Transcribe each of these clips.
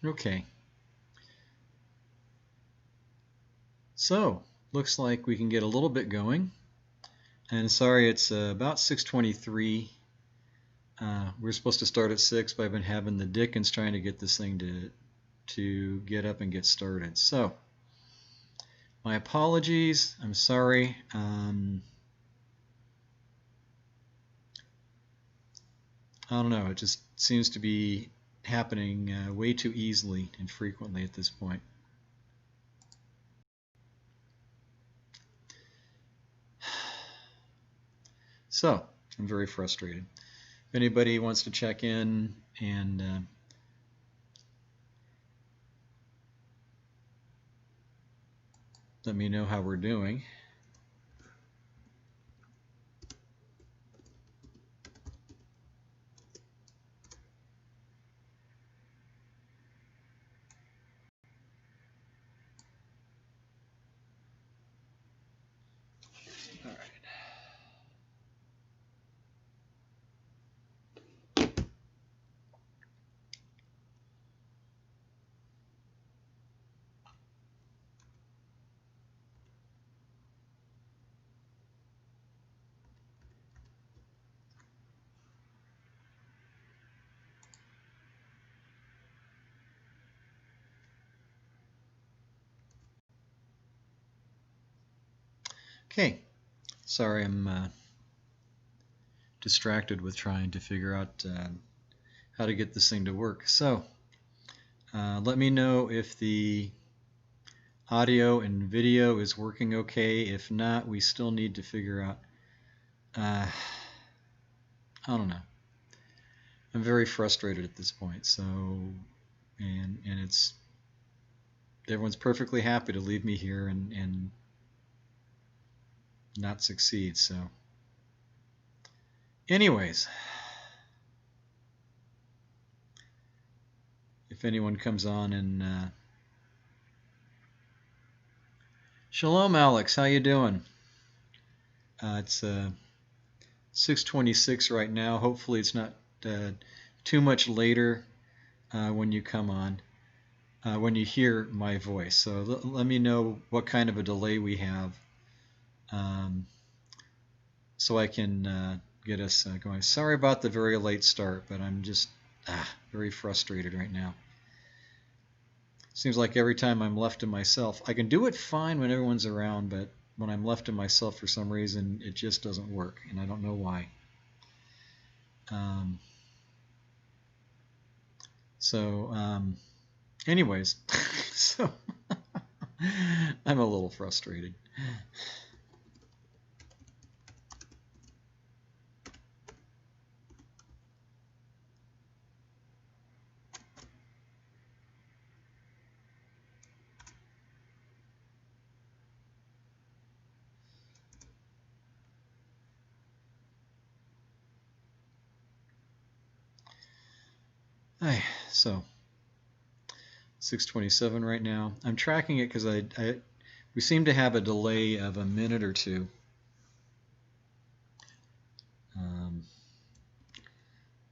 Okay. So, looks like we can get a little bit going. And sorry, it's about 6:23. We're supposed to start at 6, but I've been having the dickens trying to get this thing to get up and get started. So, my apologies. I'm sorry. I don't know. It just seems to be happening way too easily and frequently at this point. So, I'm very frustrated. If anybody wants to check in and let me know how we're doing. All right. Okay. Sorry, I'm distracted with trying to figure out how to get this thing to work. So, let me know if the audio and video is working okay. If not, we still need to figure out. I don't know. I'm very frustrated at this point. So, and it's everyone's perfectly happy to leave me here and not succeed. So, anyways, if anyone comes on and Shalom, Alex. How you doing? It's 6:26 right now. Hopefully, it's not too much later when you come on, when you hear my voice. So let me know what kind of a delay we have, so I can get us going. Sorry about the very late start, but I'm just very frustrated right now. Seems like every time I'm left to myself, I can do it fine when everyone's around, but when I'm left to myself for some reason, it just doesn't work, and I don't know why. Anyways, so I'm a little frustrated. So 6:27 right now. I'm tracking it because we seem to have a delay of a minute or two.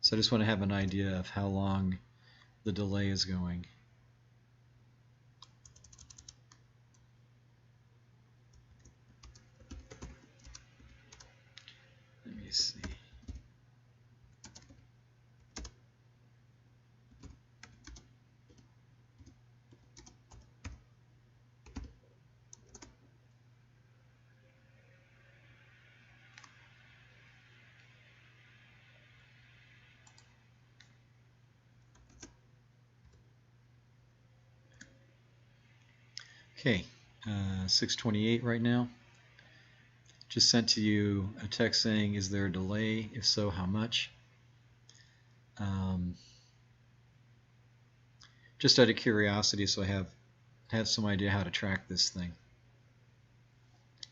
So I just want to have an idea of how long the delay is going. Let me see. Okay, 6:28 right now. Just sent to you a text saying, is there a delay? If so, how much? Just out of curiosity, so I have some idea how to track this thing.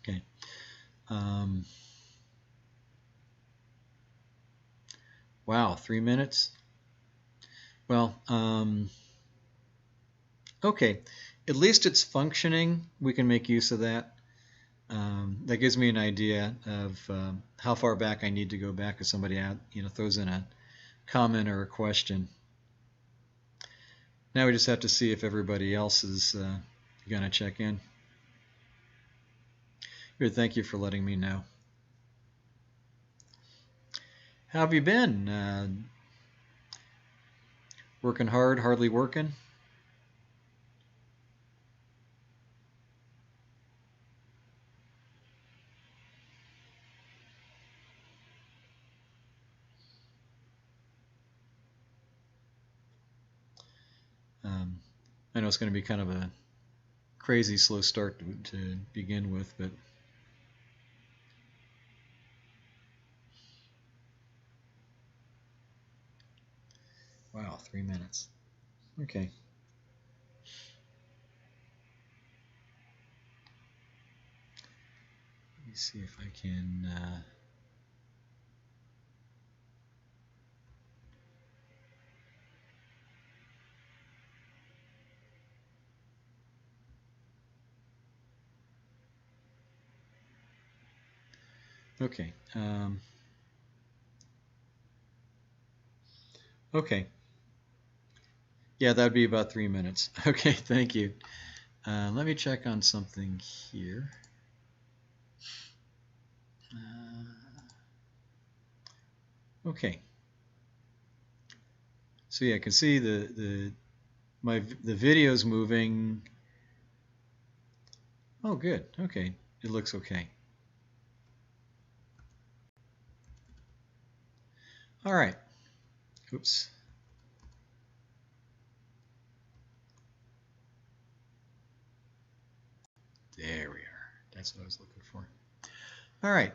Okay. Wow, 3 minutes? Well, okay. At least it's functioning. We can make use of that. That gives me an idea of how far back I need to go back if somebody throws in a comment or a question. Now we just have to see if everybody else is going to check in. Good, thank you for letting me know. How have you been? Working hard, hardly working? I know it's going to be kind of a crazy slow start to begin with, but wow, 3 minutes. Okay. Let me see if I can okay. Okay. Yeah, that'd be about 3 minutes. Okay, thank you. Let me check on something here. Okay. So yeah, I can see the video's moving. Oh, good. Okay, it looks okay. All right. Oops. There we are. That's what I was looking for. All right.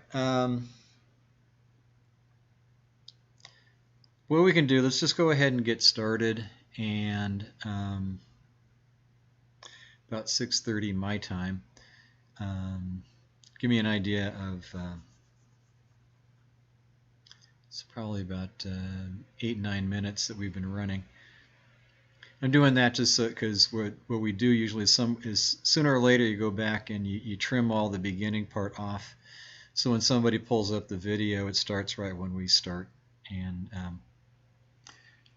What we can do, let's just go ahead and get started. And about 6:30 my time. Give me an idea of it's probably about 8-9 minutes that we've been running. I'm doing that just because what we do usually is sooner or later you go back and you trim all the beginning part off. So when somebody pulls up the video, it starts right when we start, and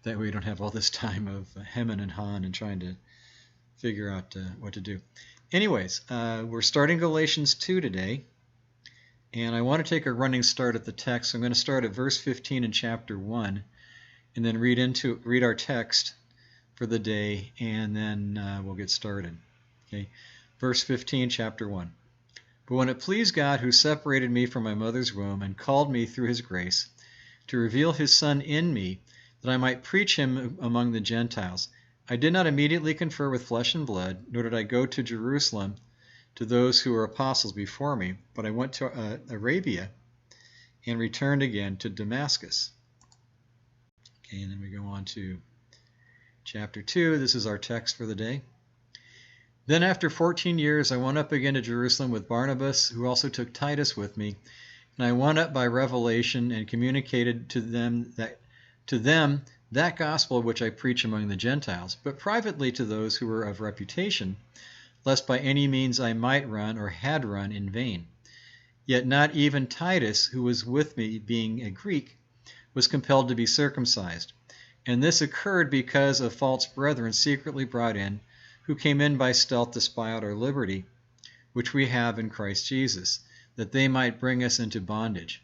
that way we don't have all this time of hemming and hawing and trying to figure out what to do. Anyways, we're starting Galatians 2 today, and I want to take a running start at the text. So I'm going to start at verse 15 in chapter 1, and then read our text for the day, and then we'll get started. Okay, verse 15, chapter 1. But when it pleased God, who separated me from my mother's womb and called me through his grace, to reveal his Son in me, that I might preach him among the Gentiles, I did not immediately confer with flesh and blood, nor did I go to Jerusalem to those who were apostles before me, but I went to Arabia and returned again to Damascus. Okay, and then we go on to chapter 2. This is our text for the day. Then after 14 years I went up again to Jerusalem with Barnabas, who also took Titus with me, and I went up by revelation and communicated to them that gospel which I preach among the Gentiles, but privately to those who were of reputation, lest by any means I might run or had run in vain. Yet not even Titus, who was with me, being a Greek, was compelled to be circumcised. And this occurred because of false brethren secretly brought in, who came in by stealth to spy out our liberty, which we have in Christ Jesus, that they might bring us into bondage,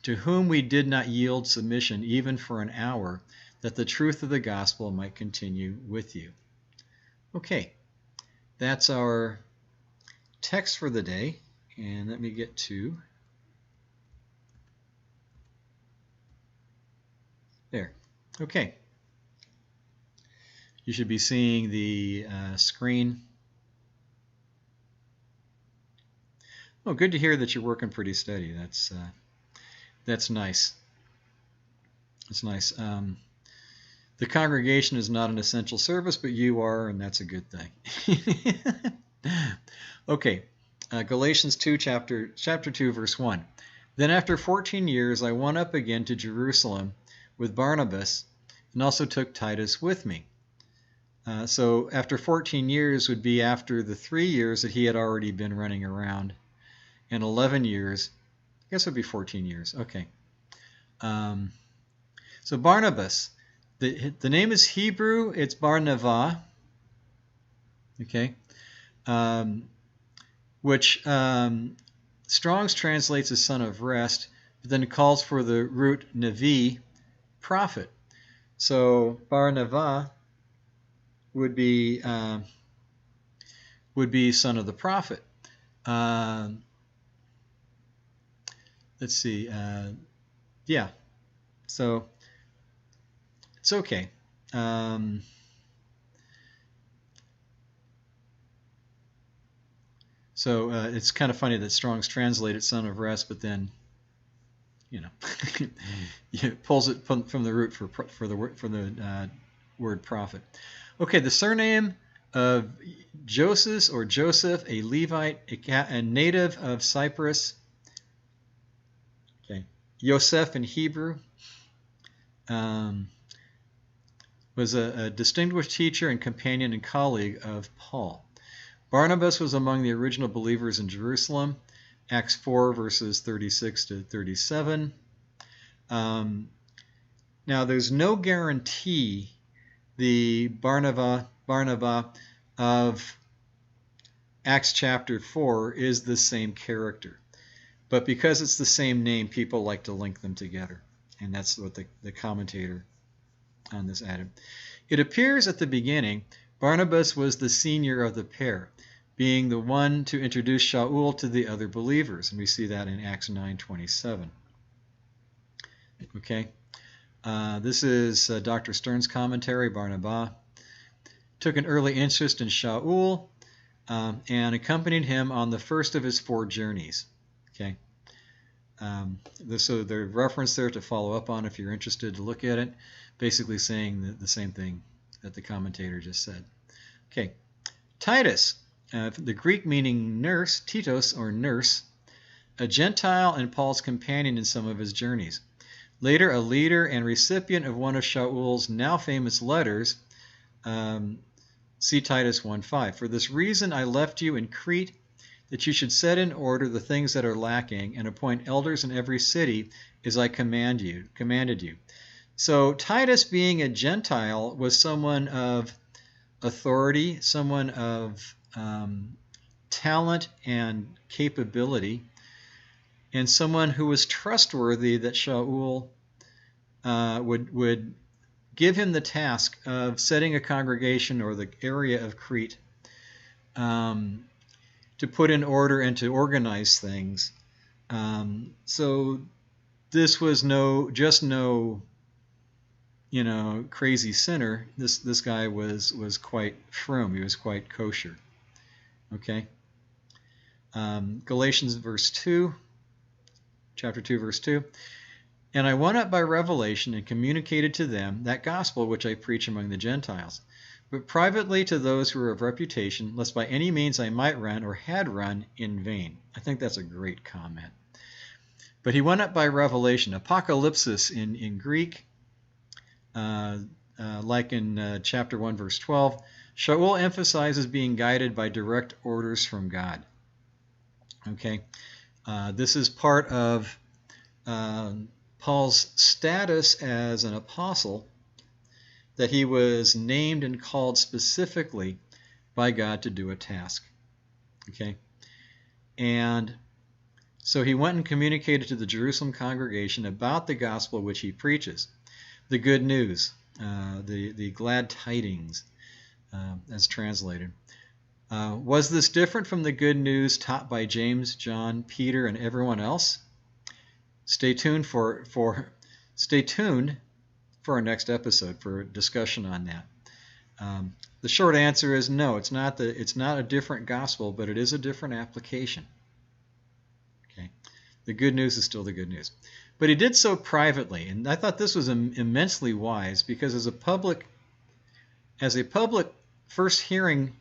to whom we did not yield submission even for an hour, that the truth of the gospel might continue with you. Okay, that's our text for the day, and let me get to there. Okay. You should be seeing the screen. Oh, good to hear that you're working pretty steady. That's nice. That's nice. The congregation is not an essential service, but you are, and that's a good thing. Okay, Galatians 2, chapter 2, verse 1. Then after 14 years I went up again to Jerusalem with Barnabas, and also took Titus with me. So after 14 years would be after the 3 years that he had already been running around, and 11 years, I guess it would be 14 years. Okay. So Barnabas, The name is Hebrew. It's Bar-Navah. Okay, which Strong's translates as son of rest, but then calls for the root Navi, prophet. So Bar-Navah would be son of the prophet. Let's see. Yeah. So it's okay. So it's kind of funny that Strong's translated son of rest, but then, pulls it from the root for the word prophet. Okay, the surname of Joseph or Joseph, a Levite, a native of Cyprus. Okay, Yosef in Hebrew. Was a distinguished teacher and companion and colleague of Paul. Barnabas was among the original believers in Jerusalem, Acts 4, verses 36 to 37. Now, there's no guarantee the Barnabas of Acts chapter 4 is the same character. But because it's the same name, people like to link them together. And that's what the commentator on this added. It appears at the beginning Barnabas was the senior of the pair, being the one to introduce Shaul to the other believers. And we see that in Acts 9:27. Okay. This is Dr. Stern's commentary. Barnabas took an early interest in Shaul and accompanied him on the first of his 4 journeys. Okay. So the reference there to follow up on if you're interested to look at it, basically saying the same thing that the commentator just said. Okay. Titus, the Greek meaning nurse, Titos or nurse, a Gentile and Paul's companion in some of his journeys. Later, a leader and recipient of one of Shaul's now famous letters, see Titus 1:5. For this reason I left you in Crete, that you should set in order the things that are lacking and appoint elders in every city as I commanded you. So Titus, being a Gentile, was someone of authority, someone of talent and capability, and someone who was trustworthy that Shaul would give him the task of setting a congregation or the area of Crete to put in order and to organize things. So this was no crazy sinner. This guy was quite frum. He was quite kosher. Okay. Galatians chapter 2, verse 2. And I went up by revelation and communicated to them that gospel which I preach among the Gentiles, but privately to those who are of reputation, lest by any means I might run or had run in vain. I think that's a great comment. But he went up by revelation, apocalypsis in Greek, like in chapter 1, verse 12. Shaul emphasizes being guided by direct orders from God. Okay, this is part of Paul's status as an apostle, that he was named and called specifically by God to do a task. Okay, and so he went and communicated to the Jerusalem congregation about the gospel which he preaches, the good news, the glad tidings, as translated. Was this different from the good news taught by James, John, Peter, and everyone else? Stay tuned for our next episode for a discussion on that. The short answer is no. It's not a different gospel, but it is a different application. Okay, the good news is still the good news, but he did so privately, and I thought this was immensely wise, because as a public first hearing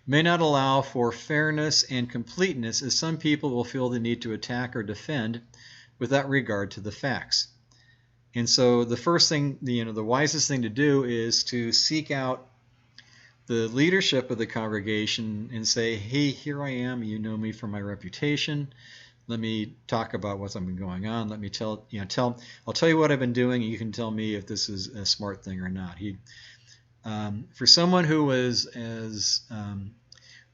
may not allow for fairness and completeness, as some people will feel the need to attack or defend without regard to the facts. And so the first thing, the wisest thing to do is to seek out the leadership of the congregation and say, hey, here I am, you know me from my reputation. let me talk about what's been going on. Let me I'll tell you what I've been doing, and you can tell me if this is a smart thing or not. For someone who was as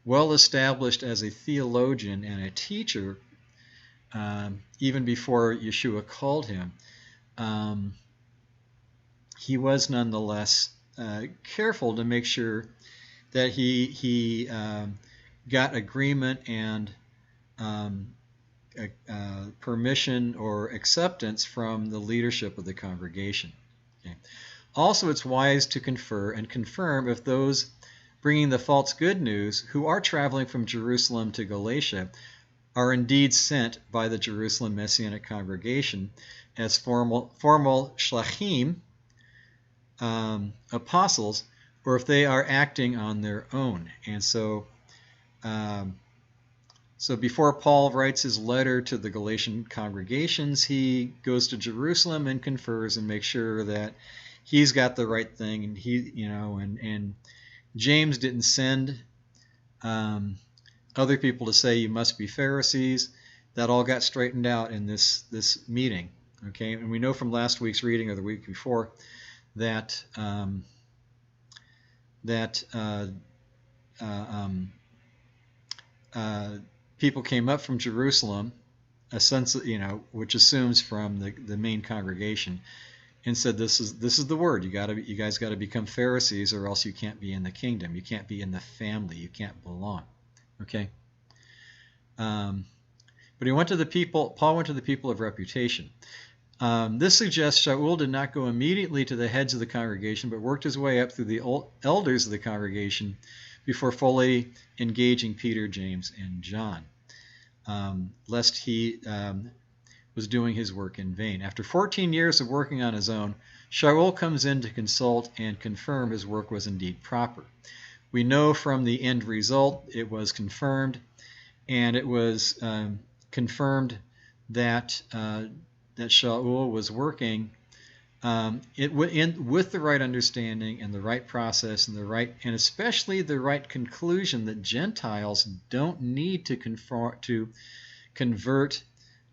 well established as a theologian and a teacher, even before Yeshua called him, he was nonetheless careful to make sure that he got agreement and permission or acceptance from the leadership of the congregation. Okay. Also, it's wise to confer and confirm if those bringing the false good news who are traveling from Jerusalem to Galatia are indeed sent by the Jerusalem Messianic congregation as formal shlachim, apostles, or if they are acting on their own. And so before Paul writes his letter to the Galatian congregations, he goes to Jerusalem and confers and makes sure that he's got the right thing. And and James didn't send other people to say you must be Pharisees. That all got straightened out in this meeting. Okay, and we know from last week's reading or the week before that people came up from Jerusalem, which assumes from the main congregation, and said, "This is the word. You guys got to become Pharisees, or else you can't be in the kingdom. You can't be in the family. You can't belong." Okay. But he went to the people. Paul went to the people of reputation. This suggests Shaul did not go immediately to the heads of the congregation, but worked his way up through the elders of the congregation before fully engaging Peter, James, and John, lest he was doing his work in vain. After 14 years of working on his own, Shaul comes in to consult and confirm his work was indeed proper. We know from the end result it was confirmed, and it was confirmed that Shaul was working with the right understanding and the right process and especially the right conclusion that Gentiles don't need to convert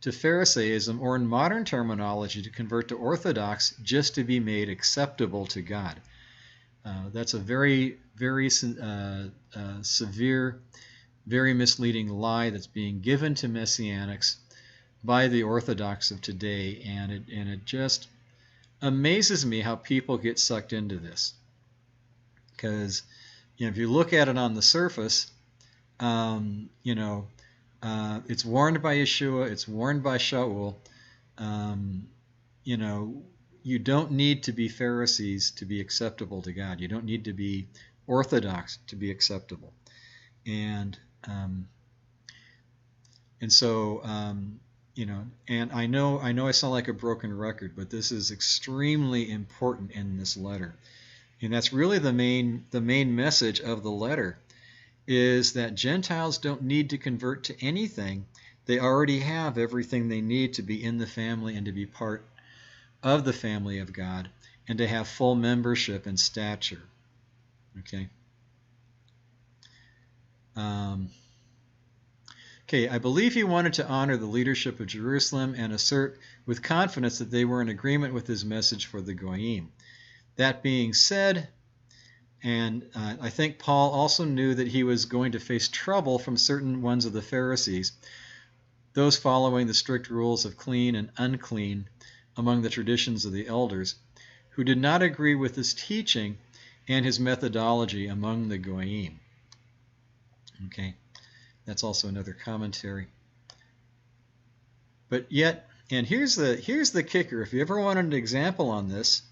to Pharisaism, or in modern terminology, to convert to Orthodox, just to be made acceptable to God. That's a very, very severe, very misleading lie that's being given to Messianics by the Orthodox of today, and it just amazes me how people get sucked into this. Because if you look at it on the surface, it's warned by Yeshua, it's warned by Shaul. You don't need to be Pharisees to be acceptable to God. You don't need to be Orthodox to be acceptable. And so I know I sound like a broken record, but this is extremely important in this letter. And that's really the main message of the letter, is that Gentiles don't need to convert to anything. They already have everything they need to be in the family and to be part of the family of God and to have full membership and stature. Okay. I believe he wanted to honor the leadership of Jerusalem and assert with confidence that they were in agreement with his message for the Goyim. That being said, and I think Paul also knew that he was going to face trouble from certain ones of the Pharisees, those following the strict rules of clean and unclean among the traditions of the elders, who did not agree with his teaching and his methodology among the Goyim. Okay, that's also another commentary. But yet, and here's the kicker. If you ever wanted an example on this,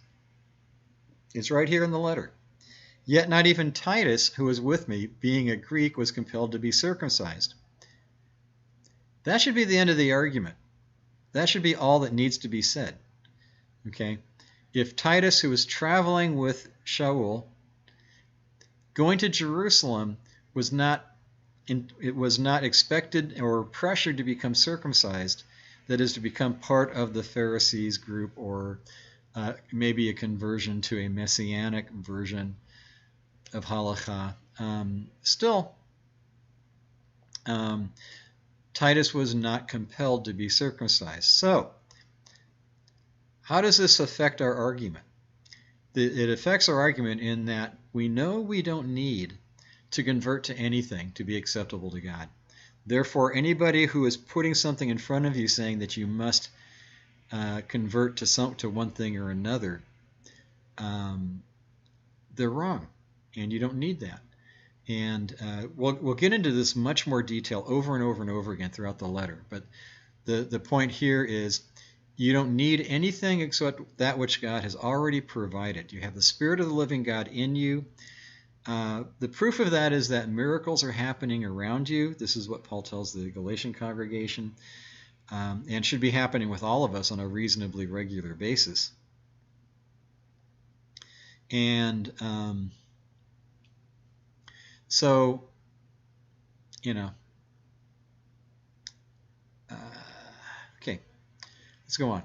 it's right here in the letter. Yet not even Titus, who was with me, being a Greek, was compelled to be circumcised. That should be the end of the argument. That should be all that needs to be said. Okay? If Titus, who was traveling with Shaul, going to Jerusalem, was not expected or pressured to become circumcised, that is, to become part of the Pharisees group, or maybe a conversion to a messianic version of halakha. Titus was not compelled to be circumcised. So, how does this affect our argument? It affects our argument in that we know we don't need to convert to anything to be acceptable to God. Therefore, anybody who is putting something in front of you saying that you must convert to one thing or another, they're wrong, and you don't need that. And we'll get into this much more detail over and over and over again throughout the letter. But the point here is you don't need anything except that which God has already provided. You have the Spirit of the living God in you. The proof of that is that miracles are happening around you. This is what Paul tells the Galatian congregation, and should be happening with all of us on a reasonably regular basis. And so, okay, let's go on.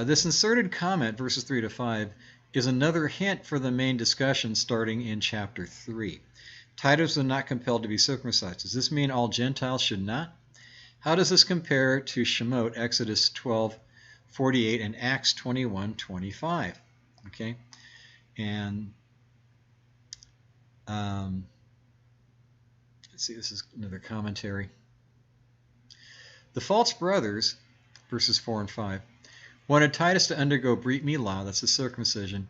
This inserted comment, verses 3 to 5, is another hint for the main discussion starting in chapter 3. Titus was not compelled to be circumcised. Does this mean all Gentiles should not? How does this compare to Shemot, Exodus 12:48, and Acts 21:25? Okay, and let's see, this is another commentary. The false brothers, verses 4 and 5, wanted Titus to undergo Brit Milah, that's the circumcision,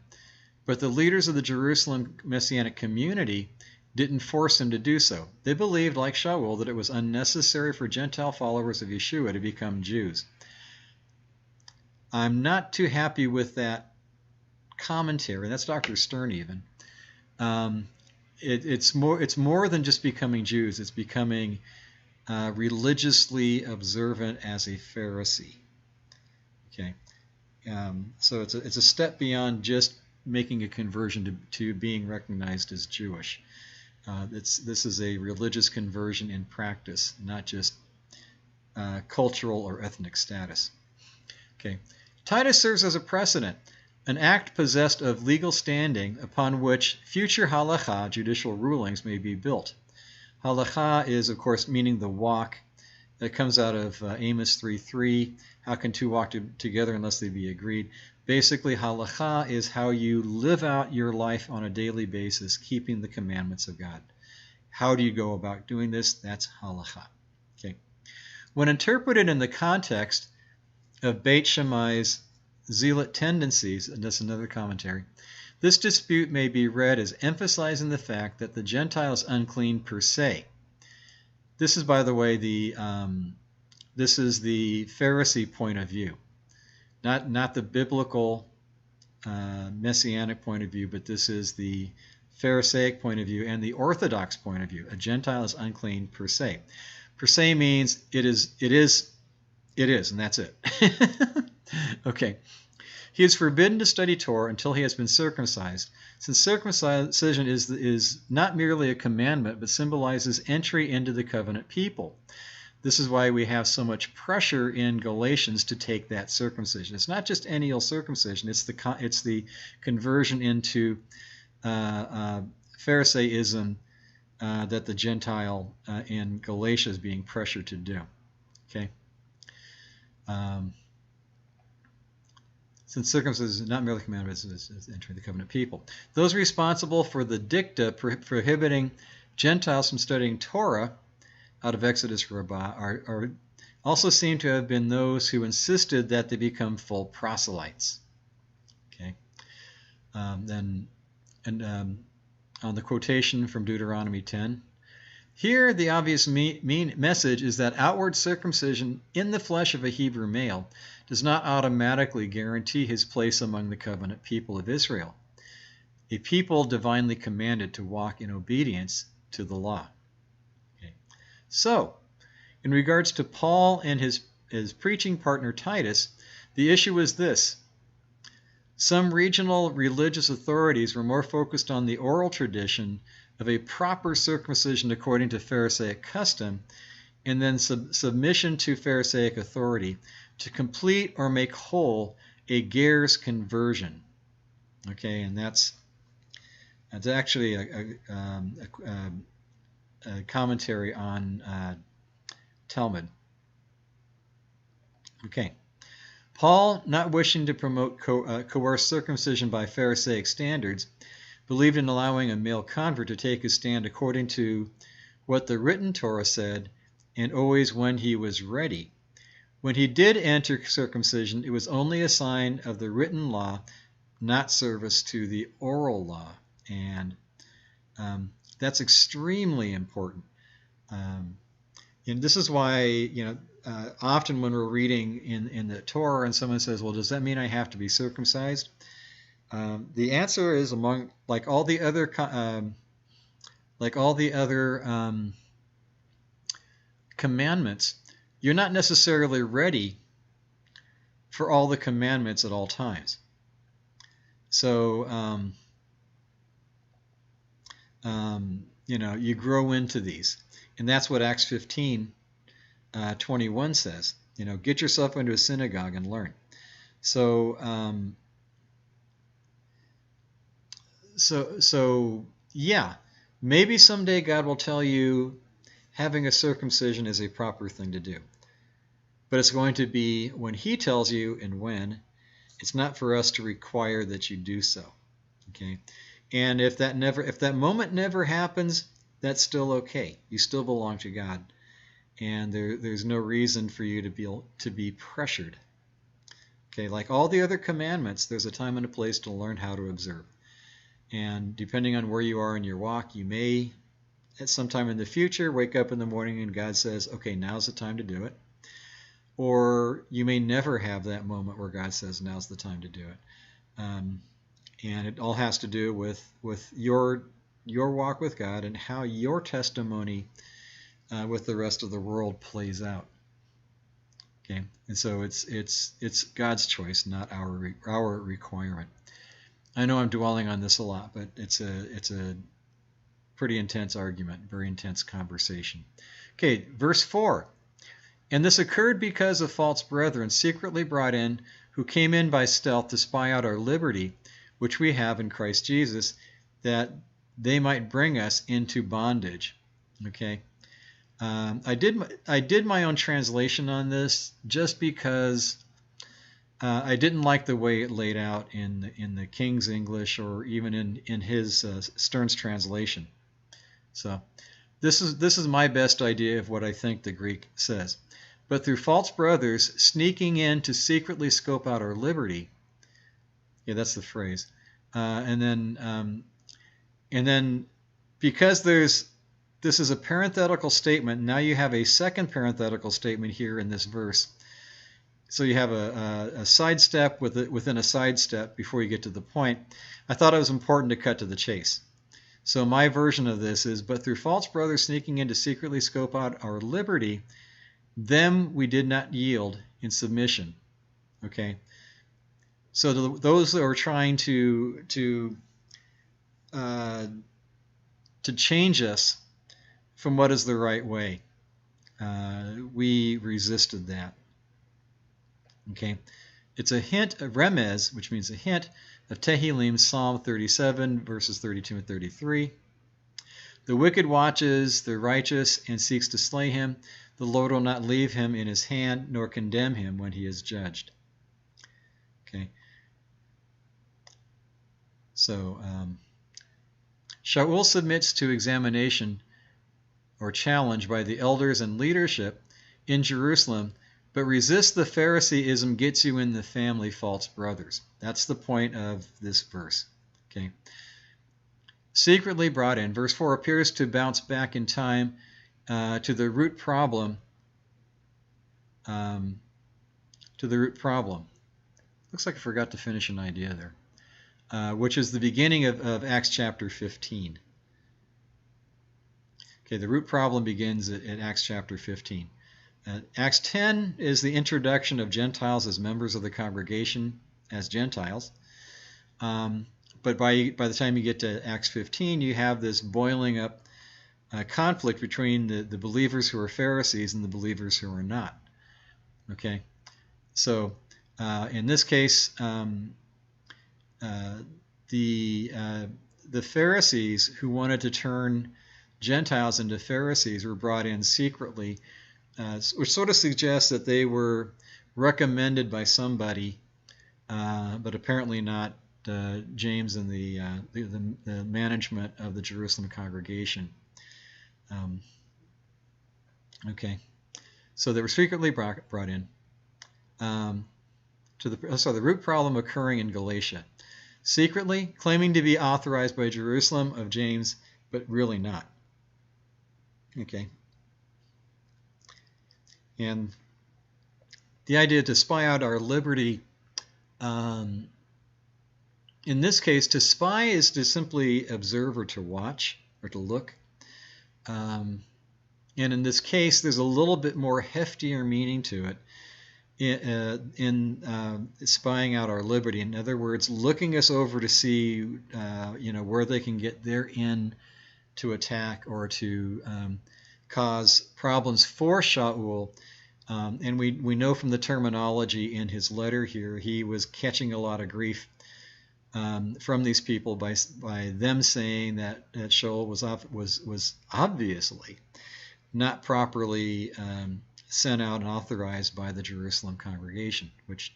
but the leaders of the Jerusalem Messianic community didn't force him to do so. They believed, like Shaul, that it was unnecessary for Gentile followers of Yeshua to become Jews. I'm not too happy with that commentary. That's Dr. Stern even. It's more than just becoming Jews. It's becoming religiously observant as a Pharisee. Okay, so it's a step beyond just making a conversion to being recognized as Jewish. This is a religious conversion in practice, not just cultural or ethnic status. Okay, Titus serves as a precedent, an act possessed of legal standing upon which future halakha, judicial rulings, may be built. Halakha is, of course, meaning the walk. That comes out of Amos 3:3. How can two walk together unless they be agreed? Basically, halakha is how you live out your life on a daily basis, keeping the commandments of God. How do you go about doing this? That's halakha. Okay. When interpreted in the context of Beit Shammai's zealot tendencies, and that's another commentary, this dispute may be read as emphasizing the fact that the Gentile is unclean per se. This is, by the way, this is the Pharisee point of view, not the biblical messianic point of view, but this is the Pharisaic point of view and the Orthodox point of view. A Gentile is unclean per se. Per se means it is, and that's it. Okay. He is forbidden to study Torah until he has been circumcised, since circumcision is not merely a commandment, but symbolizes entry into the covenant people. This is why we have so much pressure in Galatians to take that circumcision. It's not just any old circumcision. It's the conversion into Pharisaism that the Gentile in Galatia is being pressured to do. Okay. Since circumcision is not merely commandment, it's entering the covenant people. Those responsible for the dicta prohibiting Gentiles from studying Torah out of Exodus Rabbah are also seem to have been those who insisted that they become full proselytes. Okay. On the quotation from Deuteronomy 10, here the obvious message is that outward circumcision in the flesh of a Hebrew male does not automatically guarantee his place among the covenant people of Israel, a people divinely commanded to walk in obedience to the law. Okay. So, in regards to Paul and his preaching partner Titus, the issue is this. Some regional religious authorities were more focused on the oral tradition of a proper circumcision according to Pharisaic custom, and then submission to Pharisaic authority to complete or make whole a ger's conversion. Okay, and that's actually a commentary on Talmud. Okay. Paul, not wishing to promote coerced circumcision by Pharisaic standards, believed in allowing a male convert to take his stand according to what the written Torah said, and always when he was ready. When he did enter circumcision, it was only a sign of the written law, not service to the oral law. And that's extremely important. And this is why, often when we're reading in the Torah and someone says, well, does that mean I have to be circumcised? The answer is, among like all the other commandments, you're not necessarily ready for all the commandments at all times. So you grow into these, and that's what Acts 15:21 says. Get yourself into a synagogue and learn. So yeah, maybe someday God will tell you having a circumcision is a proper thing to do. But it's going to be when he tells you and when. It's not for us to require that you do so. Okay? And if that moment never happens, that's still okay. You still belong to God. And there's no reason for you to be pressured. Okay, like all the other commandments, there's a time and a place to learn how to observe. And depending on where you are in your walk, you may, at some time in the future, wake up in the morning and God says, okay, now's the time to do it. Or you may never have that moment where God says, now's the time to do it. And it all has to do with your walk with God and how your testimony with the rest of the world plays out. Okay, and so it's God's choice, not our requirement. I know I'm dwelling on this a lot, but it's a pretty intense argument, very intense conversation. Okay, verse 4. And this occurred because of false brethren secretly brought in, who came in by stealth to spy out our liberty, which we have in Christ Jesus, that they might bring us into bondage. Okay. I did my own translation on this just because I didn't like the way it laid out in the King's English or even in his Stern's translation. So this is my best idea of what I think the Greek says. But through false brothers sneaking in to secretly scope out our liberty. Yeah, that's the phrase. And then because this is a parenthetical statement, now you have a second parenthetical statement here in this verse. So you have a sidestep within a sidestep before you get to the point. I thought it was important to cut to the chase. So my version of this is, but through false brothers sneaking in to secretly scope out our liberty, them we did not yield in submission. Okay. So those that are trying to change us from what is the right way, we resisted that. Okay, it's a hint of remez, which means a hint of Tehillim, Psalm 37, verses 32 and 33. The wicked watches the righteous and seeks to slay him. The Lord will not leave him in his hand, nor condemn him when he is judged. Okay. So Shaul submits to examination or challenge by the elders and leadership in Jerusalem, but resist the Phariseeism gets you in the family, false brothers. That's the point of this verse. Okay. Secretly brought in. Verse 4 appears to bounce back in time to the root problem. Looks like I forgot to finish an idea there. Which is the beginning of Acts chapter 15. Okay, the root problem begins at Acts chapter 15. Acts 10 is the introduction of Gentiles as members of the congregation as Gentiles. But by the time you get to Acts 15, you have this boiling up conflict between the believers who are Pharisees and the believers who are not. Okay, so in this case, the Pharisees who wanted to turn Gentiles into Pharisees were brought in secretly, which sort of suggests that they were recommended by somebody, but apparently not James and the management of the Jerusalem congregation. Okay, so they were secretly brought in. The root problem occurring in Galatia. Secretly, claiming to be authorized by Jerusalem of James, but really not. Okay. And the idea to spy out our liberty, in this case, to spy is to simply observe or to watch or to look. And in this case, there's a little bit more heftier meaning to it in spying out our liberty. In other words, looking us over to see, where they can get their in to attack or to cause problems for Shaul. And we know from the terminology in his letter here, he was catching a lot of grief from these people by them saying that Shaul was obviously not properly sent out and authorized by the Jerusalem congregation, which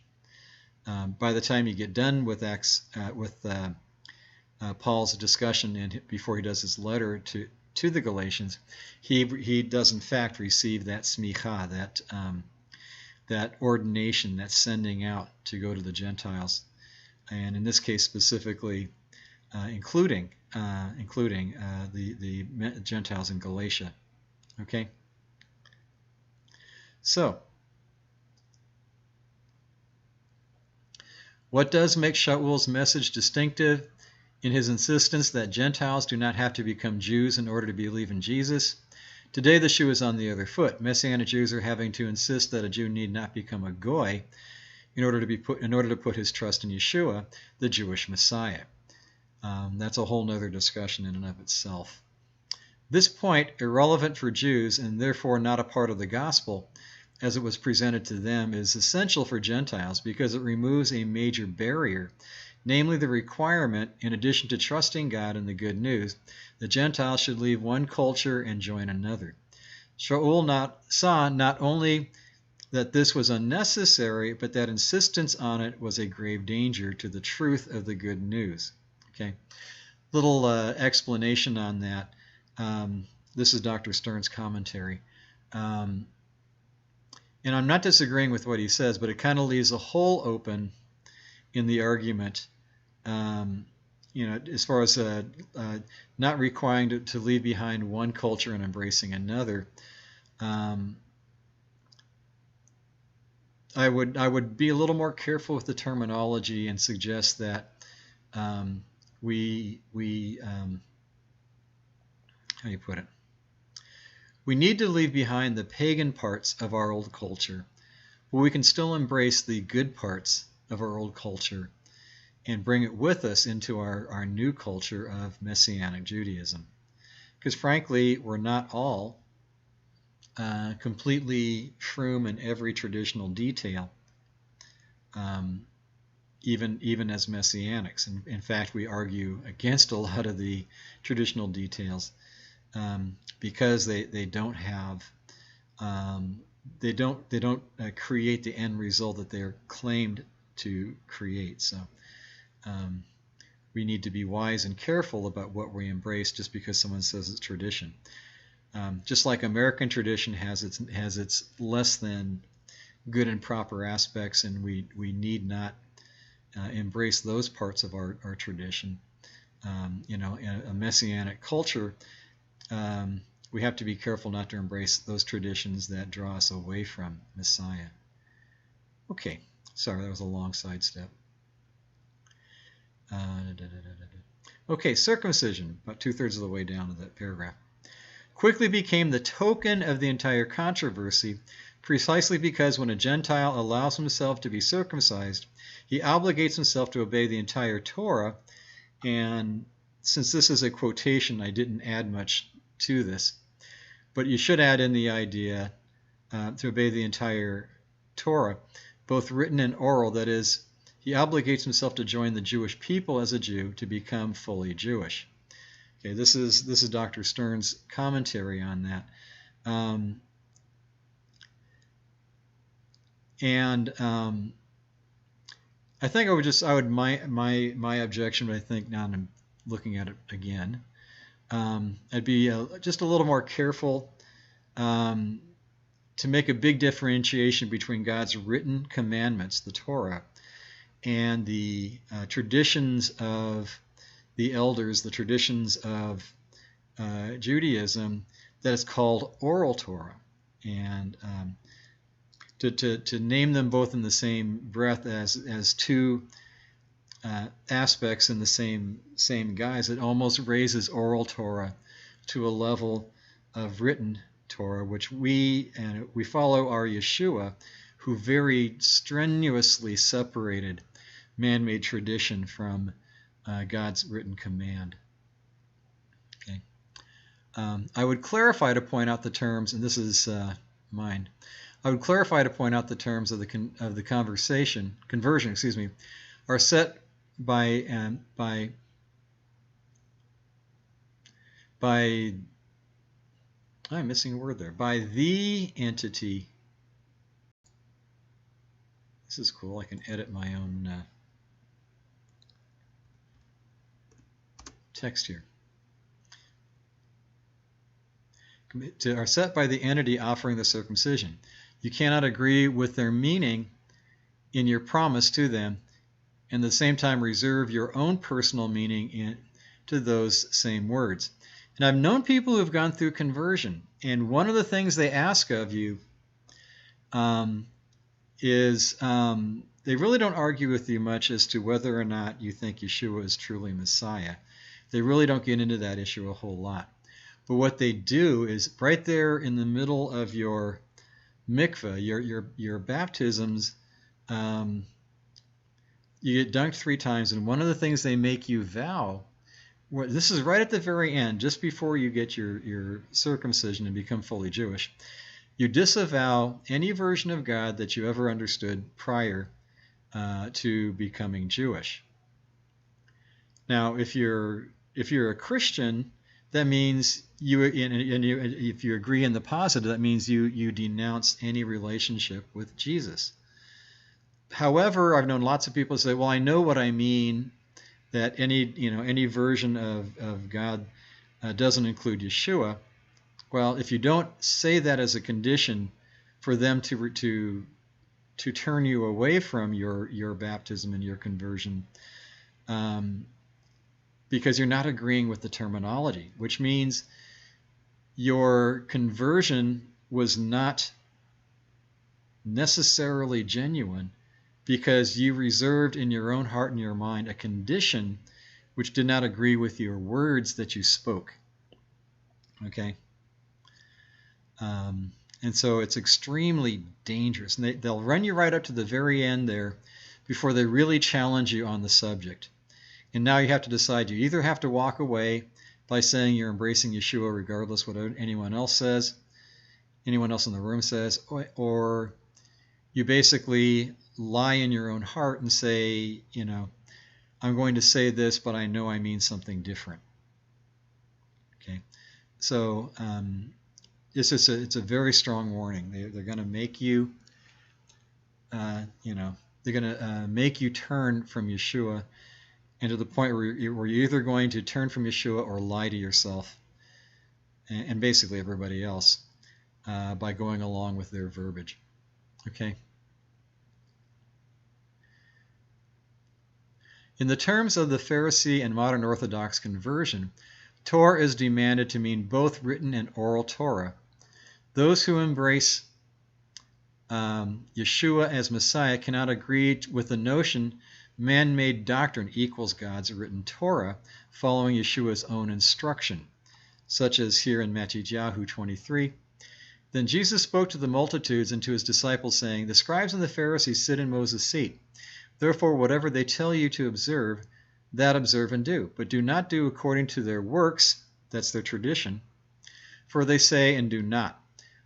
by the time you get done with Paul's discussion and before he does his letter to the Galatians, he does in fact receive that smicha, that ordination, that sending out to go to the Gentiles, and in this case specifically including the Gentiles in Galatia. Okay. So, what does make Shaul's message distinctive? In his insistence that Gentiles do not have to become Jews in order to believe in Jesus. Today the shoe is on the other foot. Messianic Jews are having to insist that a Jew need not become a goy in order to put his trust in Yeshua, the Jewish Messiah. That's a whole other discussion in and of itself. This point, irrelevant for Jews and therefore not a part of the gospel as it was presented to them, is essential for Gentiles because it removes a major barrier, namely the requirement, in addition to trusting God and the good news, the Gentiles should leave one culture and join another. Shaul saw not only that this was unnecessary, but that insistence on it was a grave danger to the truth of the good news. Okay, little explanation on that. This is Dr. Stern's commentary. And I'm not disagreeing with what he says, but it kind of leaves a hole open in the argument, as far as not requiring to leave behind one culture and embracing another. I would be a little more careful with the terminology and suggest that we how do you put it? We need to leave behind the pagan parts of our old culture, but we can still embrace the good parts of our old culture and bring it with us into our new culture of Messianic Judaism. Because frankly, we're not all completely froom in every traditional detail, even as Messianics. In fact, we argue against a lot of the traditional details because they don't have they don't create the end result that they're claimed to create. So we need to be wise and careful about what we embrace just because someone says it's tradition. Just like American tradition has its less than good and proper aspects, and we need not embrace those parts of our tradition. In a Messianic culture, we have to be careful not to embrace those traditions that draw us away from Messiah. Okay, sorry, that was a long sidestep. Okay, circumcision, about 2/3 of the way down to that paragraph, quickly became the token of the entire controversy, precisely because when a Gentile allows himself to be circumcised, he obligates himself to obey the entire Torah. And since this is a quotation, I didn't add much to this, but you should add in the idea to obey the entire Torah, both written and oral. That is, he obligates himself to join the Jewish people as a Jew to become fully Jewish. Okay, this is Dr. Stern's commentary on that. And I think my objection, but I think now I'm looking at it again, I'd be just a little more careful to make a big differentiation between God's written commandments, the Torah, and the traditions of the elders, the traditions of Judaism, that is called oral Torah. And to name them both in the same breath as two aspects in the same guise, it almost raises oral Torah to a level of written Torah, which we follow our Yeshua, who very strenuously separated man-made tradition from God's written command. Okay. I would clarify to point out the terms, and this is mine. I would clarify to point out the terms of the conversion, are set by I'm missing a word there. By the entity. This is cool. I can edit my own text here. Are set by the entity offering the circumcision. You cannot agree with their meaning in your promise to them, and at the same time reserve your own personal meaning to those same words. And I've known people who have gone through conversion, and one of the things they ask of you is they really don't argue with you much as to whether or not you think Yeshua is truly Messiah. They really don't get into that issue a whole lot. But what they do is right there in the middle of your mikveh, your baptisms, you get dunked 3 times, and one of the things they make you vow, this is right at the very end, just before you get your circumcision and become fully Jewish, you disavow any version of God that you ever understood prior to becoming Jewish. Now, if you're a Christian, that means if you agree in the positive, that means you denounce any relationship with Jesus. However, I've known lots of people say, well, I know what I mean, that any version of God doesn't include Yeshua. Well, if you don't say that as a condition for them to turn you away from your baptism and your conversion, because you're not agreeing with the terminology, which means your conversion was not necessarily genuine, because you reserved in your own heart and your mind a condition which did not agree with your words that you spoke. Okay? And so it's extremely dangerous. And they'll run you right up to the very end there before they really challenge you on the subject. And now you have to decide. You either have to walk away by saying you're embracing Yeshua regardless what anyone else says, anyone else in the room says, or you basically lie in your own heart and say, I'm going to say this, but I know I mean something different. Okay, so it's a very strong warning. They're going to make you, they're going to make you turn from Yeshua, and to the point where you're either going to turn from Yeshua or lie to yourself and basically everybody else by going along with their verbiage. Okay. In the terms of the Pharisee and modern Orthodox conversion, Torah is demanded to mean both written and oral Torah. Those who embrace Yeshua as Messiah cannot agree with the notion man-made doctrine equals God's written Torah, following Yeshua's own instruction, such as here in Matthew 23. Then Jesus spoke to the multitudes and to his disciples, saying, the scribes and the Pharisees sit in Moses' seat. Therefore, whatever they tell you to observe, that observe and do. But do not do according to their works, that's their tradition, for they say and do not.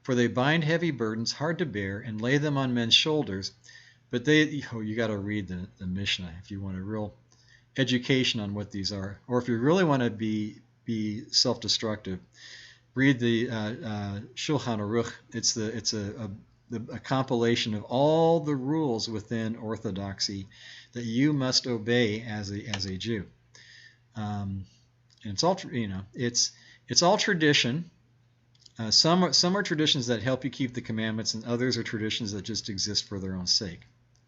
For they bind heavy burdens, hard to bear, and lay them on men's shoulders. But you got to read the Mishnah if you want a real education on what these are. Or if you really want to be self-destructive, read the Shulchan Aruch. It's a a compilation of all the rules within orthodoxy that you must obey as a Jew. And it's all it's all tradition. Some are traditions that help you keep the commandments, and others are traditions that just exist for their own sake.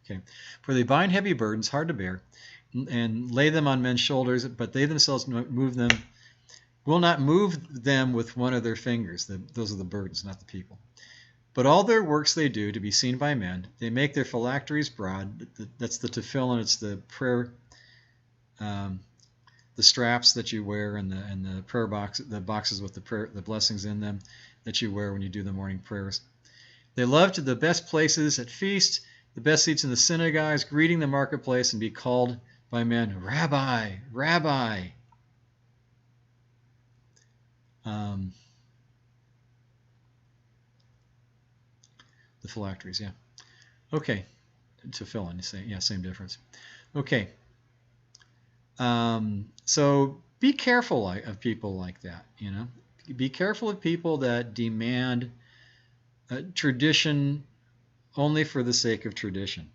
Okay, for they bind heavy burdens, hard to bear, and lay them on men's shoulders, but they themselves will not move them with one of their fingers. Those are the burdens, not the people. But all their works they do to be seen by men. They make their phylacteries broad. That's the tefillin. It's the prayer, the straps that you wear, and the prayer box, the boxes with the blessings in them that you wear when you do the morning prayers. They love to the best places at feasts, the best seats in the synagogues, greeting the marketplace, and be called by men, Rabbi, Rabbi. The phylacteries, yeah. Okay, tefillin, you say, yeah, same difference. Okay. So be careful of people like that, you know. Be careful of people that demand tradition only for the sake of tradition.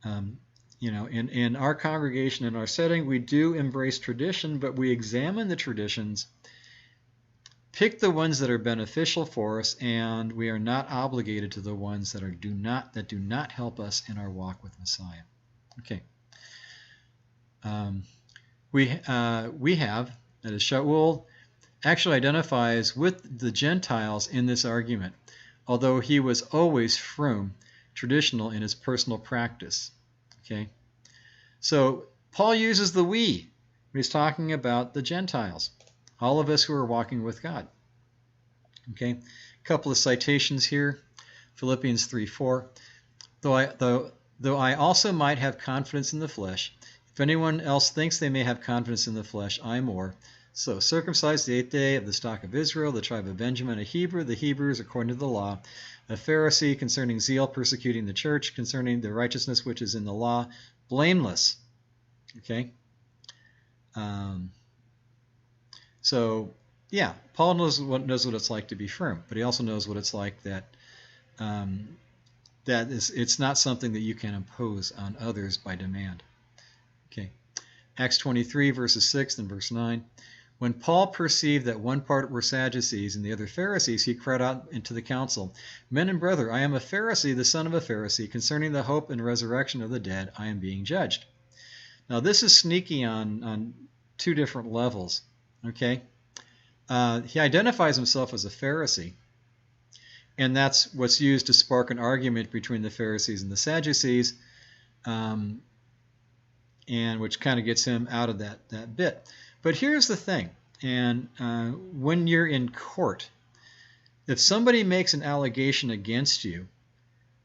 You know, in our congregation, in our setting, we do embrace tradition, but we examine the traditions, pick the ones that are beneficial for us, and we are not obligated to the ones that do not help us in our walk with Messiah. Okay. We have, that is, Shaul actually identifies with the Gentiles in this argument, although he was always frum, traditional in his personal practice. Okay. So Paul uses the we when he's talking about the Gentiles, all of us who are walking with God. Okay, a couple of citations here. Philippians 3:4. Though I also might have confidence in the flesh, if anyone else thinks they may have confidence in the flesh, I more. So, circumcised the 8th day, of the stock of Israel, the tribe of Benjamin, a Hebrew, the Hebrews according to the law, a Pharisee, concerning zeal, persecuting the church, concerning the righteousness which is in the law, blameless. Okay? So, yeah, Paul knows what it's like to be firm, but he also knows what it's like that it's not something that you can impose on others by demand. Okay, Acts 23, verses 6 and verse 9. When Paul perceived that one part were Sadducees and the other Pharisees, he cried out into the council, Men and brother, I am a Pharisee, the son of a Pharisee. Concerning the hope and resurrection of the dead, I am being judged. Now, this is sneaky on two different levels. Okay, he identifies himself as a Pharisee, and that's what's used to spark an argument between the Pharisees and the Sadducees, and which kind of gets him out of that bit. But here's the thing, and when you're in court, if somebody makes an allegation against you,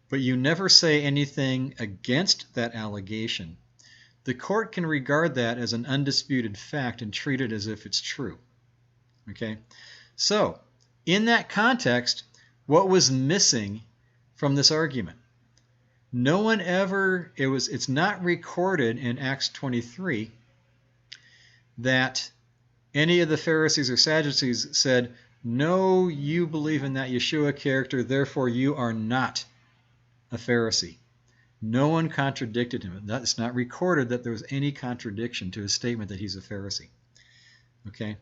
but you never say anything against that allegation, the court can regard that as an undisputed fact and treat it as if it's true. Okay? So, in that context, what was missing from this argument? No one ever, it's not recorded in Acts 23 that any of the Pharisees or Sadducees said, no, you believe in that Yeshua character, therefore you are not a Pharisee. No one contradicted him. It's not recorded that there was any contradiction to his statement that he's a Pharisee. Okay?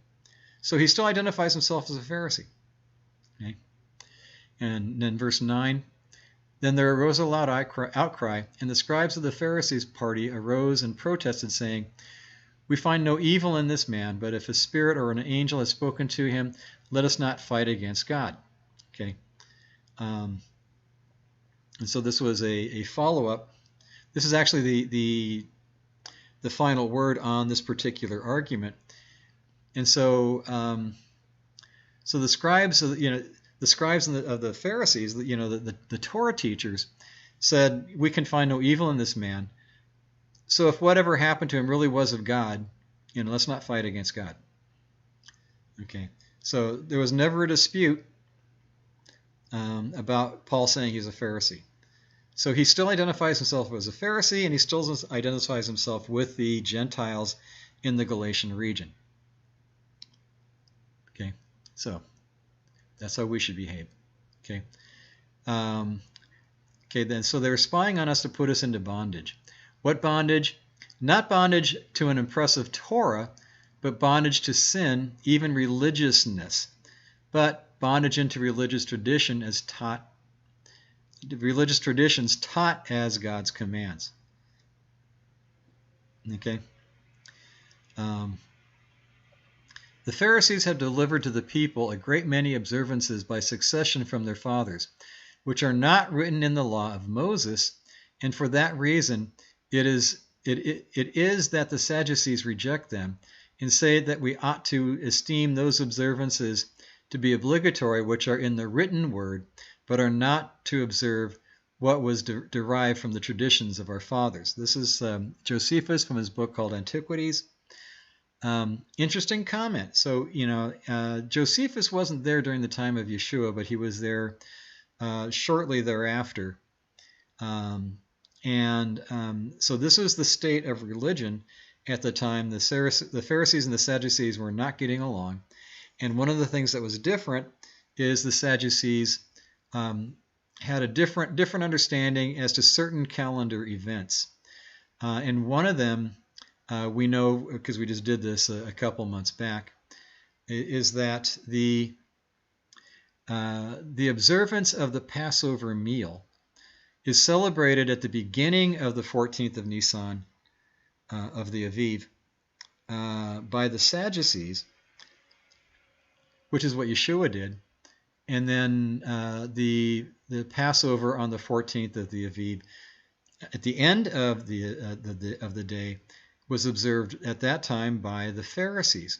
So he still identifies himself as a Pharisee. Okay? And then verse 9, Then there arose a loud outcry, and the scribes of the Pharisees' party arose and protested, saying, We find no evil in this man, but if a spirit or an angel has spoken to him, let us not fight against God. Okay? And so this was a follow-up. This is actually the final word on this particular argument. And so, so the scribes, of the Pharisees, the Torah teachers, said, we can find no evil in this man. So if whatever happened to him really was of God, let's not fight against God. Okay. So there was never a dispute about Paul saying he's a Pharisee. So he still identifies himself as a Pharisee, and he still identifies himself with the Gentiles in the Galatian region. Okay, so that's how we should behave. Okay, Okay, then so they're spying on us to put us into bondage. What bondage? Not bondage to an impressive Torah, but bondage to sin, even religiousness, but bondage into religious tradition as taught, religious traditions taught as God's commands. Okay. The Pharisees have delivered to the people a great many observances by succession from their fathers, which are not written in the law of Moses, and for that reason it is that the Sadducees reject them and say that we ought to esteem those observances to be obligatory which are in the written word, but are not to observe what was derived from the traditions of our fathers. This is Josephus from his book called Antiquities. Interesting comment. So, Josephus wasn't there during the time of Yeshua, but he was there shortly thereafter. So this was the state of religion at the time. The Pharisees and the Sadducees were not getting along. And one of the things that was different is the Sadducees had a different understanding as to certain calendar events. And one of them, we know because we just did this a couple months back, is that the observance of the Passover meal is celebrated at the beginning of the 14th of Nisan of the Aviv by the Sadducees, which is what Yeshua did, and then the Passover on the 14th of the Aviv at the end of the day was observed at that time by the Pharisees,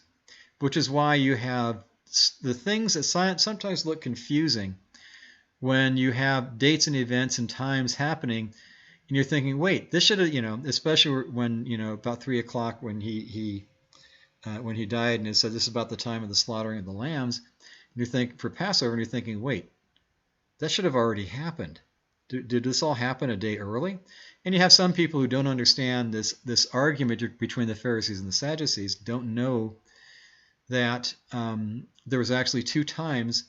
which is why you have the things that sometimes look confusing when you have dates and events and times happening, and you're thinking, wait, this should have, especially when, about 3 o'clock when he died, and it said this is about the time of the slaughtering of the lambs, and you think for Passover, and you're thinking, wait, that should have already happened. Did this all happen a day early? And you have some people who don't understand this argument between the Pharisees and the Sadducees, don't know that there was actually 2 times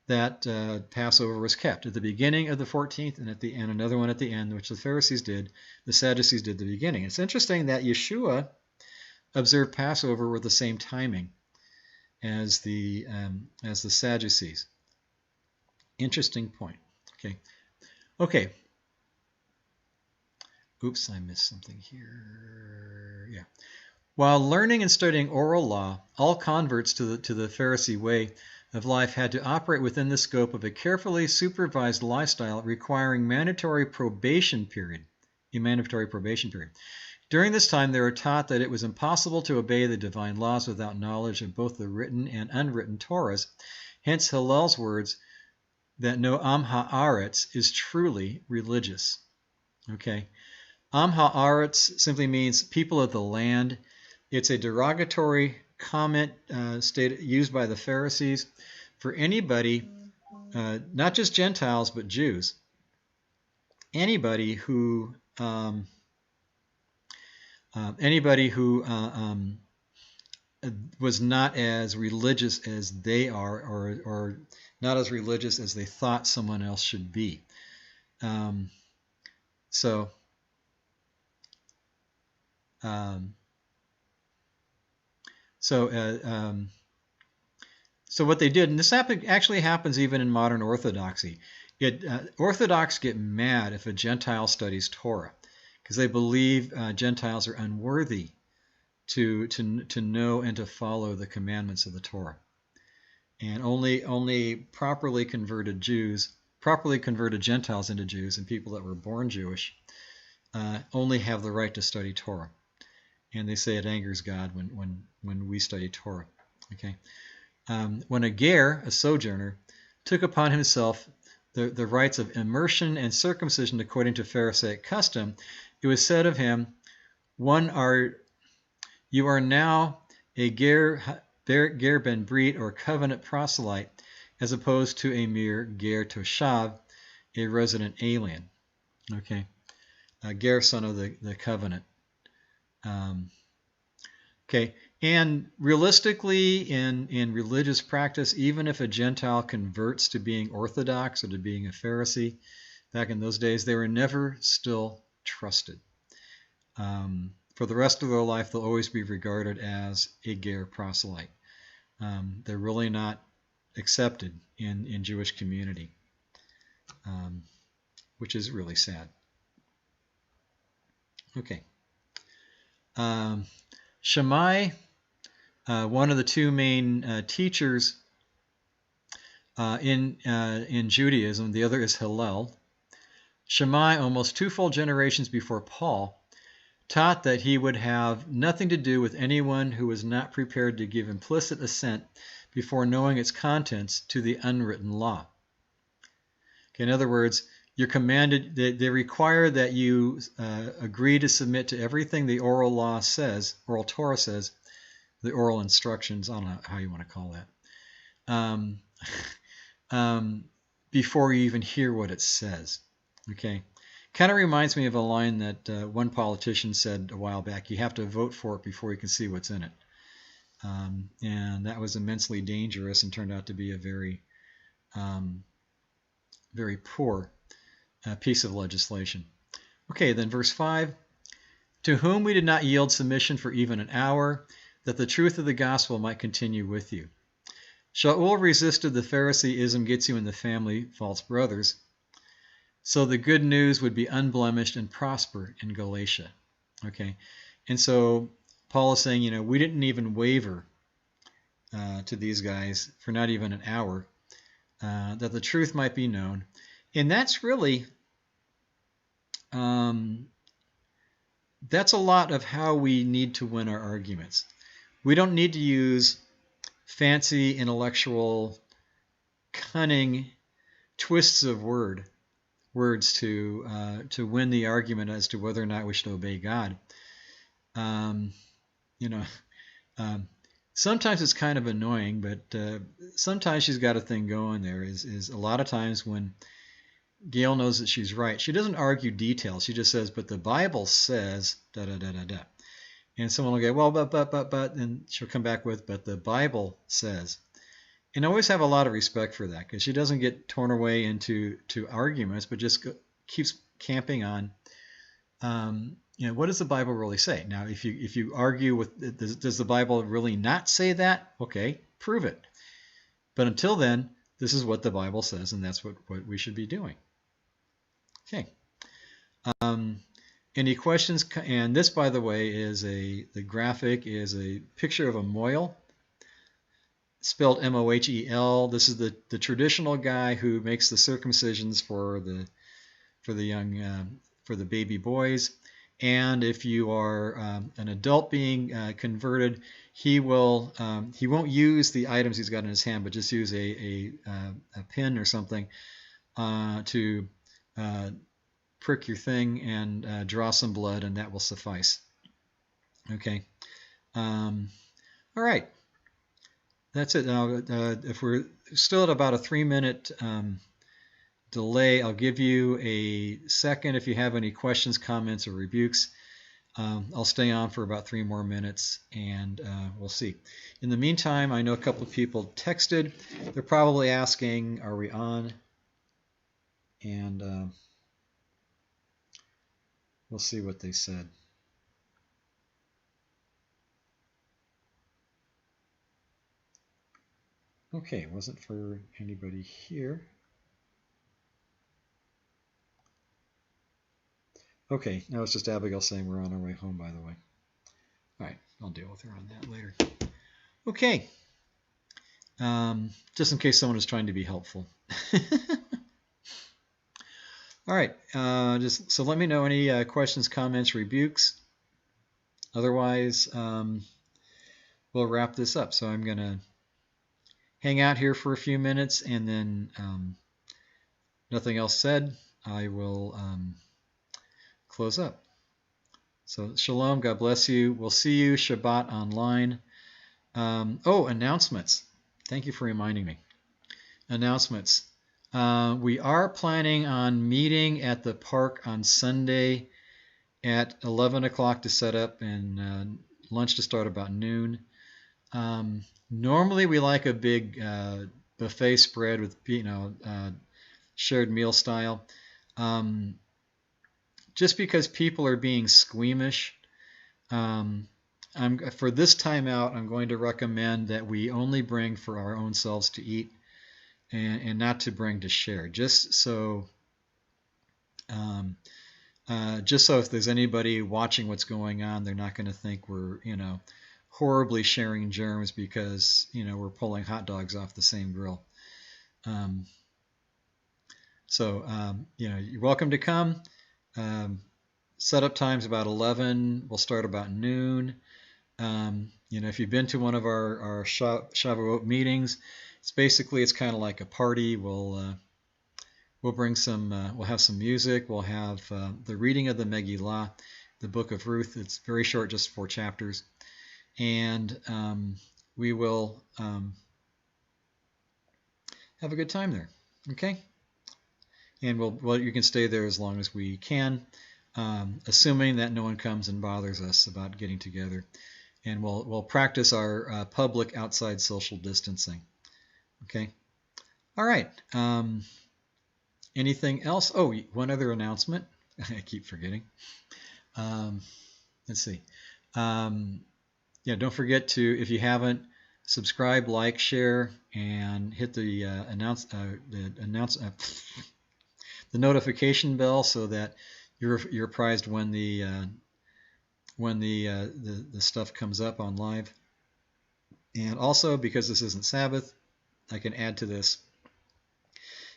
that Passover was kept, at the beginning of the 14th and and another one at the end, which the Pharisees did. The Sadducees did the beginning. It's interesting that Yeshua observed Passover with the same timing as the Sadducees. Interesting point. Okay. Oops, I missed something here. Yeah. While learning and studying oral law, all converts to the Pharisee way of life had to operate within the scope of a carefully supervised lifestyle requiring a mandatory probation period. During this time, they were taught that it was impossible to obey the divine laws without knowledge of both the written and unwritten Torahs. Hence Hillel's words that no Am Ha'aretz is truly religious. Okay. Am Ha'aretz simply means people of the land. It's a derogatory comment used by the Pharisees for anybody, not just Gentiles, but Jews. Anybody who was not as religious as they are, or not as religious as they thought someone else should be. So what they did, and this actually happens even in modern Orthodoxy. Orthodox get mad if a Gentile studies Torah because they believe Gentiles are unworthy to know and to follow the commandments of the Torah. And only properly converted Gentiles into Jews, and people that were born Jewish only have the right to study Torah. And they say it angers God when we study Torah. Okay, when a ger, a sojourner, took upon himself the rites of immersion and circumcision according to Pharisaic custom, it was said of him, "You are now a ger ben brit, or covenant proselyte, as opposed to a mere ger toshav, a resident alien." Okay, ger, son of the covenant. Okay, and realistically, in religious practice, even if a Gentile converts to being Orthodox or to being a Pharisee, back in those days, they were never still trusted. For the rest of their life, they'll always be regarded as a ger proselyte. They're really not accepted in Jewish community, which is really sad. Okay. Shammai, one of the two main teachers in Judaism, the other is Hillel. Shammai, almost two full generations before Paul, taught that he would have nothing to do with anyone who was not prepared to give implicit assent before knowing its contents to the unwritten law. Okay, in other words, you're commanded, they require that you agree to submit to everything the oral law says, oral Torah says, the oral instructions, I don't know how you want to call that, before you even hear what it says. Okay, kind of reminds me of a line that one politician said a while back: you have to vote for it before you can see what's in it. And that was immensely dangerous and turned out to be a very, very poor piece of legislation. Okay, then verse 5, to whom we did not yield submission for even an hour, that the truth of the gospel might continue with you. Shaul resisted the Phariseeism gets you in the family, false brothers, so the good news would be unblemished and prosper in Galatia. Okay, and so Paul is saying, we didn't even waver to these guys for not even an hour, that the truth might be known. And that's really, that's a lot of how we need to win our arguments. We don't need to use fancy, intellectual, cunning twists of words to win the argument as to whether or not we should obey God. Sometimes it's kind of annoying, but sometimes she's got a thing going there. Is a lot of times when Gail knows that she's right, she doesn't argue details. She just says, but the Bible says da da da da da. And someone will go, well, but, and she'll come back with, but the Bible says. And I always have a lot of respect for that, because she doesn't get torn away into arguments, but just keeps camping on, what does the Bible really say? Now, if you argue with, does the Bible really not say that? Okay, prove it. But until then, this is what the Bible says, and that's what we should be doing. Okay. Any questions? And this, by the way, is the graphic is a picture of a mohel, spelled M-O-H-E-L. This is the traditional guy who makes the circumcisions for the young for the baby boys. And if you are an adult being converted, he won't use the items he's got in his hand, but just use a pin or something to prick your thing and draw some blood, and that will suffice. Okay. All right. That's it. Now, if we're still at about a 3-minute delay, I'll give you a second if you have any questions, comments, or rebukes. I'll stay on for about 3 more minutes, and we'll see. In the meantime, I know a couple of people texted. They're probably asking, are we on? And we'll see what they said. Okay, it wasn't for anybody here. Okay, now it's just Abigail saying we're on our way home, by the way. All right, I'll deal with her on that later. Okay, just in case someone is trying to be helpful. All right, so let me know any questions, comments, rebukes. Otherwise, we'll wrap this up. So I'm going to hang out here for a few minutes, and then nothing else said, I will close up. So shalom, God bless you. We'll see you Shabbat online. Announcements. Thank you for reminding me. Announcements. We are planning on meeting at the park on Sunday at 11 o'clock to set up, and lunch to start about noon. Normally we like a big buffet spread with shared meal style. just because people are being squeamish, for this time out, I'm going to recommend that we only bring for our own selves to eat, and not to bring to share. Just so if there's anybody watching what's going on, they're not going to think we're, horribly sharing germs because, we're pulling hot dogs off the same grill. You're welcome to come. Setup time's about 11. We'll start about noon. If you've been to one of our Shavuot meetings, it's kind of like a party. We'll bring we'll have some music. We'll have the reading of the Megillah, the book of Ruth. It's very short, just 4 chapters. And we will have a good time there. Okay? And you can stay there as long as we can, assuming that no one comes and bothers us about getting together. And we'll practice our public outside social distancing. Okay? All right. Anything else? Oh, one other announcement. I keep forgetting. Let's see. Don't forget to, if you haven't, subscribe, like, share, and hit the the notification bell so that you're apprised when the stuff comes up on live. And also, because this isn't Sabbath, I can add to this.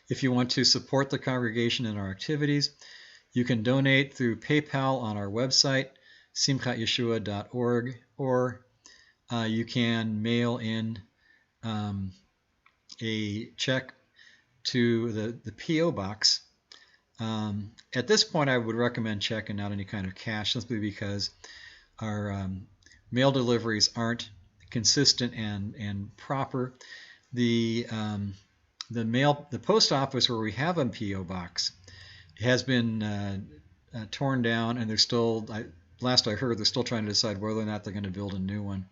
If you want to support the congregation in our activities, you can donate through PayPal on our website, simchatyeshua.org, or you can mail in a check to the P.O. box. At this point, I would recommend check and not any kind of cash, simply because our mail deliveries aren't consistent and proper. The post office where we have a P.O. box has been torn down, and they're still, last I heard, they're still trying to decide whether or not they're going to build a new one.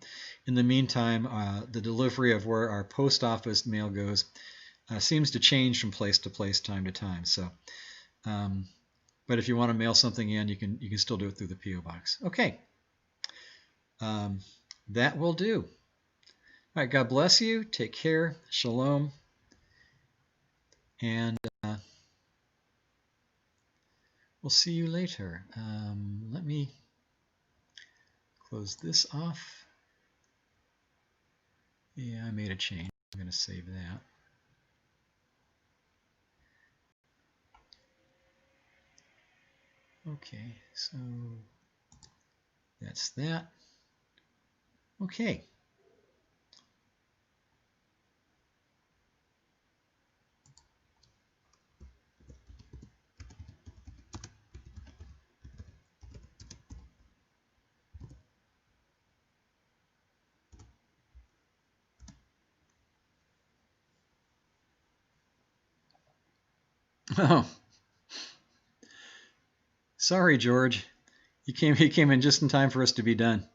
In the meantime, the delivery of where our post office mail goes seems to change from place to place, time to time. So, but if you want to mail something in, you can still do it through the P.O. box. Okay, that will do. All right, God bless you. Take care. Shalom. And we'll see you later. Let me close this off. Yeah, I made a change. I'm going to save that. Okay, so that's that. Okay. Oh, sorry, George. He came in just in time for us to be done.